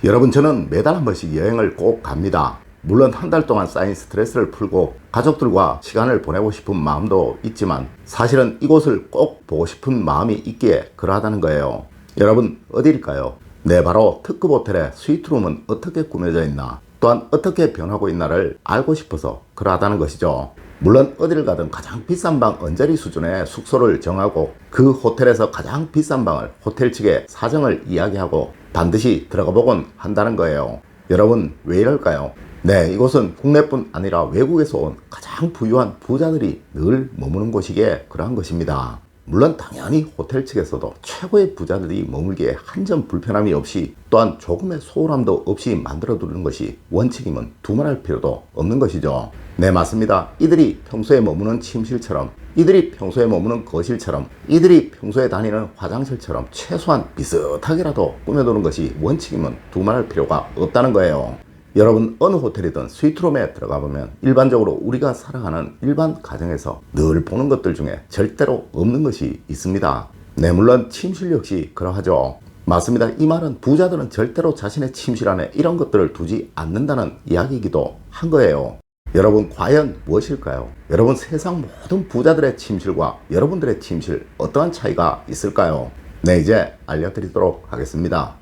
여러분, 저는 매달 한 번씩 여행을 꼭 갑니다. 물론 한 달 동안 쌓인 스트레스를 풀고 가족들과 시간을 보내고 싶은 마음도 있지만 사실은 이곳을 꼭 보고 싶은 마음이 있기에 그러하다는 거예요. 여러분, 어디일까요? 네, 바로 특급 호텔의 스위트룸은 어떻게 꾸며져 있나, 또한 어떻게 변하고 있나를 알고 싶어서 그러하다는 것이죠. 물론 어디를 가든 가장 비싼 방 언저리 수준의 숙소를 정하고 그 호텔에서 가장 비싼 방을 호텔 측에 사정을 이야기하고 반드시 들어가 보곤 한다는 거예요. 여러분, 왜 이럴까요? 네, 이곳은 국내뿐 아니라 외국에서 온 가장 부유한 부자들이 늘 머무는 곳이기에 그러한 것입니다. 물론 당연히 호텔 측에서도 최고의 부자들이 머물기에 한 점 불편함이 없이, 또한 조금의 소홀함도 없이 만들어 두는 것이 원칙임은 두말할 필요도 없는 것이죠. 네, 맞습니다. 이들이 평소에 머무는 침실처럼, 이들이 평소에 머무는 거실처럼, 이들이 평소에 다니는 화장실처럼 최소한 비슷하게라도 꾸며두는 것이 원칙임은 두말할 필요가 없다는 거예요. 여러분, 어느 호텔이든 스위트룸에 들어가 보면 일반적으로 우리가 살아가는 일반 가정에서 늘 보는 것들 중에 절대로 없는 것이 있습니다. 네, 물론 침실 역시 그러하죠. 맞습니다. 이 말은 부자들은 절대로 자신의 침실 안에 이런 것들을 두지 않는다는 이야기이기도 한 거예요. 여러분, 과연 무엇일까요? 여러분, 세상 모든 부자들의 침실과 여러분들의 침실 어떠한 차이가 있을까요? 네, 이제 알려드리도록 하겠습니다.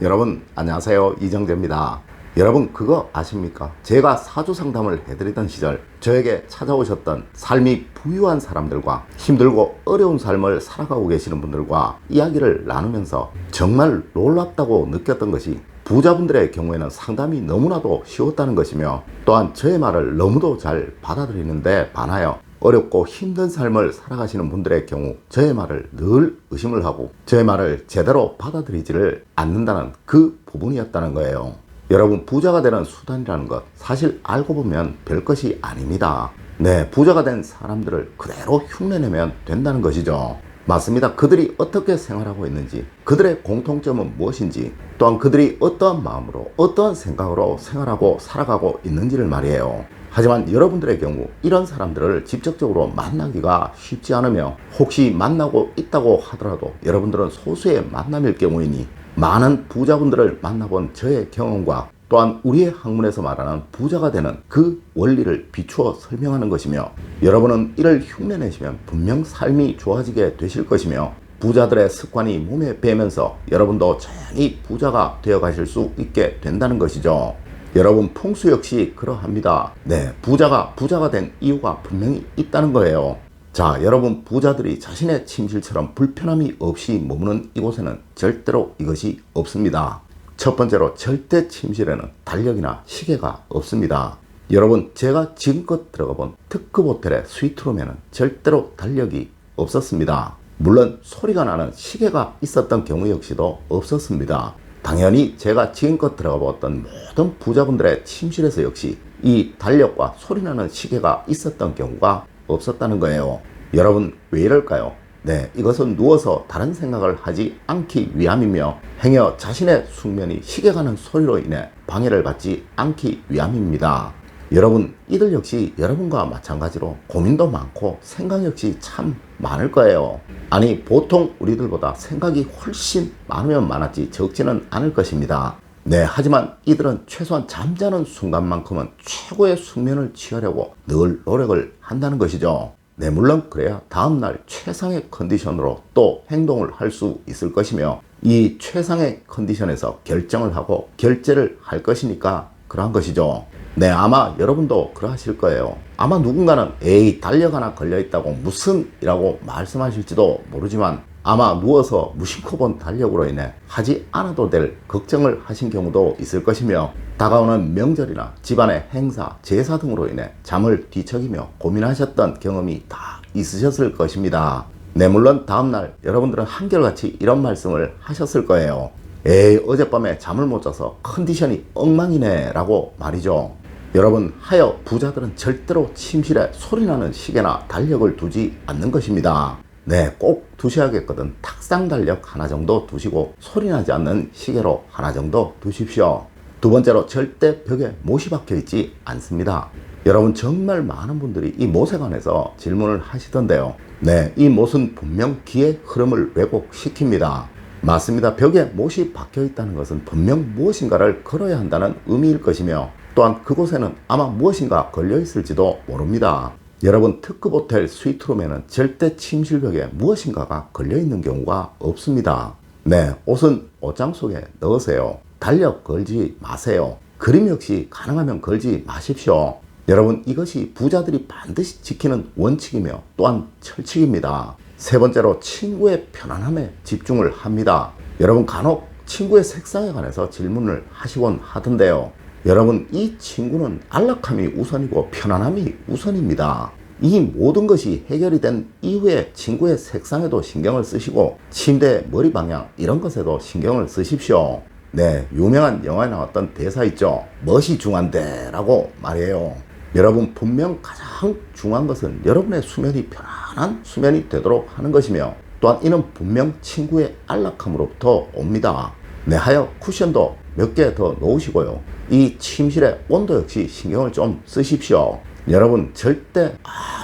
여러분, 안녕하세요. 이정재입니다. 여러분, 그거 아십니까? 제가 사주 상담을 해드리던 시절 저에게 찾아오셨던 삶이 부유한 사람들과 힘들고 어려운 삶을 살아가고 계시는 분들과 이야기를 나누면서 정말 놀랍다고 느꼈던 것이, 부자분들의 경우에는 상담이 너무나도 쉬웠다는 것이며, 또한 저의 말을 너무도 잘 받아들이는데 반하여 어렵고 힘든 삶을 살아가시는 분들의 경우 저의 말을 늘 의심을 하고 저의 말을 제대로 받아들이지를 않는다는 그 부분이었다는 거예요. 여러분, 부자가 되는 수단이라는 것 사실 알고 보면 별것이 아닙니다. 네, 부자가 된 사람들을 그대로 흉내내면 된다는 것이죠. 맞습니다. 그들이 어떻게 생활하고 있는지, 그들의 공통점은 무엇인지, 또한 그들이 어떠한 마음으로 어떠한 생각으로 생활하고 살아가고 있는지를 말이에요. 하지만 여러분들의 경우 이런 사람들을 직접적으로 만나기가 쉽지 않으며, 혹시 만나고 있다고 하더라도 여러분들은 소수의 만남일 경우이니, 많은 부자분들을 만나본 저의 경험과 또한 우리의 학문에서 말하는 부자가 되는 그 원리를 비추어 설명하는 것이며, 여러분은 이를 흉내내시면 분명 삶이 좋아지게 되실 것이며, 부자들의 습관이 몸에 배면서 여러분도 조용히 부자가 되어 가실 수 있게 된다는 것이죠. 여러분, 풍수 역시 그러합니다. 네, 부자가 된 이유가 분명히 있다는 거예요. 자, 여러분, 부자들이 자신의 침실처럼 불편함이 없이 머무는 이곳에는 절대로 이것이 없습니다. 첫 번째로, 절대 침실에는 달력이나 시계가 없습니다. 여러분, 제가 지금껏 들어가 본 특급 호텔의 스위트룸에는 절대로 달력이 없었습니다. 물론 소리가 나는 시계가 있었던 경우 역시도 없었습니다. 당연히 제가 지금껏 들어가 보았던 모든 부자분들의 침실에서 역시 이 달력과 소리나는 시계가 있었던 경우가 없었다는 거예요. 여러분, 왜 이럴까요? 네, 이것은 누워서 다른 생각을 하지 않기 위함이며, 행여 자신의 숙면이 시계 가는 소리로 인해 방해를 받지 않기 위함입니다. 여러분, 이들 역시 여러분과 마찬가지로 고민도 많고 생각 역시 참 많을 거예요. 아니, 보통 우리들보다 생각이 훨씬 많으면 많았지 적지는 않을 것입니다. 네, 하지만 이들은 최소한 잠자는 순간만큼은 최고의 숙면을 취하려고 늘 노력을 한다는 것이죠. 네, 물론 그래야 다음날 최상의 컨디션으로 또 행동을 할 수 있을 것이며, 이 최상의 컨디션에서 결정을 하고 결제를 할 것이니까 그러한 것이죠. 네, 아마 여러분도 그러하실 거예요. 아마 누군가는 에이, 달력 하나 걸려있다고 무슨 이라고 말씀하실지도 모르지만, 아마 누워서 무심코 본 달력으로 인해 하지 않아도 될 걱정을 하신 경우도 있을 것이며, 다가오는 명절이나 집안의 행사, 제사 등으로 인해 잠을 뒤척이며 고민하셨던 경험이 다 있으셨을 것입니다. 네, 물론 다음날 여러분들은 한결같이 이런 말씀을 하셨을 거예요. 에이, 어젯밤에 잠을 못 자서 컨디션이 엉망이네 라고 말이죠. 여러분, 하여 부자들은 절대로 침실에 소리나는 시계나 달력을 두지 않는 것입니다. 네, 꼭 두셔야겠거든. 탁상 달력 하나 정도 두시고 소리나지 않는 시계로 하나 정도 두십시오. 두 번째로, 절대 벽에 못이 박혀 있지 않습니다. 여러분 정말 많은 분들이 이 못에 관해서 질문을 하시던데요. 네, 이 못은 분명 기의 흐름을 왜곡시킵니다. 맞습니다. 벽에 못이 박혀 있다는 것은 분명 무엇인가를 걸어야 한다는 의미일 것이며, 또한 그곳에는 아마 무엇인가 걸려 있을지도 모릅니다. 여러분, 특급 호텔 스위트룸에는 절대 침실벽에 무엇인가가 걸려 있는 경우가 없습니다. 네, 옷은 옷장 속에 넣으세요. 달력 걸지 마세요. 그림 역시 가능하면 걸지 마십시오. 여러분, 이것이 부자들이 반드시 지키는 원칙이며 또한 철칙입니다. 세 번째로, 친구의 편안함에 집중을 합니다. 여러분, 간혹 친구의 색상에 관해서 질문을 하시곤 하던데요. 여러분, 이 친구는 안락함이 우선이고 편안함이 우선입니다. 이 모든 것이 해결이 된 이후에 친구의 색상에도 신경을 쓰시고 침대 머리 방향 이런 것에도 신경을 쓰십시오. 네, 유명한 영화에 나왔던 대사 있죠. 멋이 중요한데 라고 말이에요. 여러분, 분명 가장 중요한 것은 여러분의 수면이 편안한 수면이 되도록 하는 것이며, 또한 이는 분명 친구의 안락함으로부터 옵니다. 네, 하여 쿠션도 몇 개 더 놓으시고요. 이 침실의 온도 역시 신경을 좀 쓰십시오. 여러분, 절대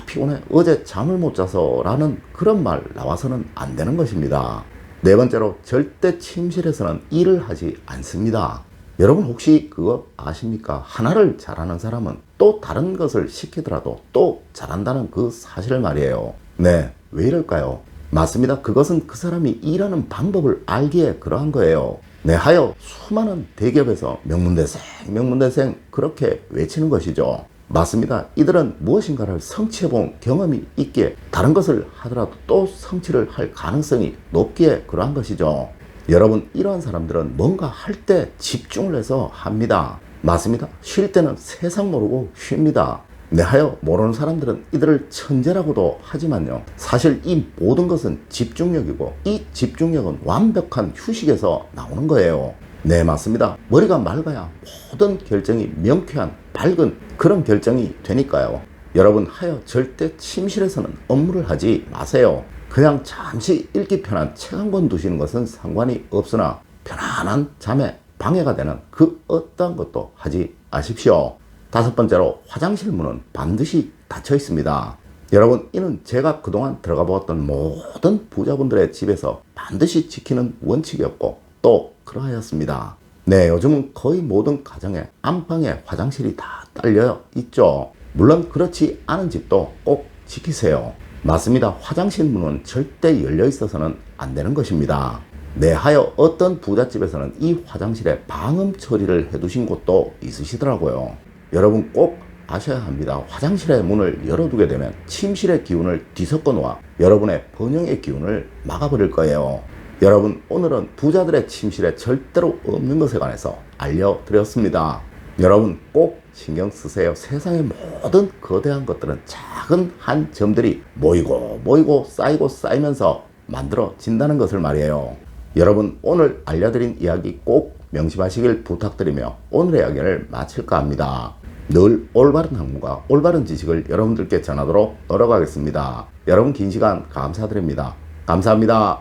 피곤해 어제 잠을 못 자서 라는 그런 말 나와서는 안 되는 것입니다. 네 번째로, 절대 침실에서는 일을 하지 않습니다. 여러분, 혹시 그거 아십니까? 하나를 잘하는 사람은 또 다른 것을 시키더라도 또 잘한다는 그 사실을 말이에요. 네, 왜 이럴까요? 맞습니다. 그것은 그 사람이 일하는 방법을 알기에 그러한 거예요. 네, 하여 수많은 대기업에서 명문대생 그렇게 외치는 것이죠. 맞습니다. 이들은 무엇인가를 성취해본 경험이 있기에 다른 것을 하더라도 또 성취를 할 가능성이 높기에 그러한 것이죠. 여러분, 이러한 사람들은 뭔가 할 때 집중을 해서 합니다. 맞습니다. 쉴 때는 세상 모르고 쉽니다. 네, 하여 모르는 사람들은 이들을 천재라고도 하지만요, 사실 이 모든 것은 집중력이고 이 집중력은 완벽한 휴식에서 나오는 거예요. 네, 맞습니다. 머리가 맑아야 모든 결정이 명쾌한 밝은 그런 결정이 되니까요. 여러분, 하여 절대 침실에서는 업무를 하지 마세요. 그냥 잠시 읽기 편한 책 한 권 두시는 것은 상관이 없으나 편안한 잠에 방해가 되는 그 어떤 것도 하지 마십시오. 다섯 번째로, 화장실 문은 반드시 닫혀 있습니다. 여러분, 이는 제가 그동안 들어가 보았던 모든 부자분들의 집에서 반드시 지키는 원칙이었고 또 그러하였습니다. 네, 요즘은 거의 모든 가정에 안방에 화장실이 다 딸려 있죠. 물론 그렇지 않은 집도 꼭 지키세요. 맞습니다. 화장실 문은 절대 열려 있어서는 안 되는 것입니다. 네, 하여 어떤 부잣집에서는 이 화장실에 방음 처리를 해두신 곳도 있으시더라고요. 여러분, 꼭 아셔야 합니다. 화장실의 문을 열어두게 되면 침실의 기운을 뒤섞어 놓아 여러분의 번영의 기운을 막아버릴 거예요. 여러분, 오늘은 부자들의 침실에 절대로 없는 것에 관해서 알려드렸습니다. 여러분, 꼭 신경 쓰세요. 세상의 모든 거대한 것들은 작은 한 점들이 모이고 쌓이면서 만들어진다는 것을 말이에요. 여러분, 오늘 알려드린 이야기 꼭 명심하시길 부탁드리며 오늘의 이야기를 마칠까 합니다. 늘 올바른 학문과 올바른 지식을 여러분들께 전하도록 노력하겠습니다. 여러분, 긴 시간 감사드립니다. 감사합니다.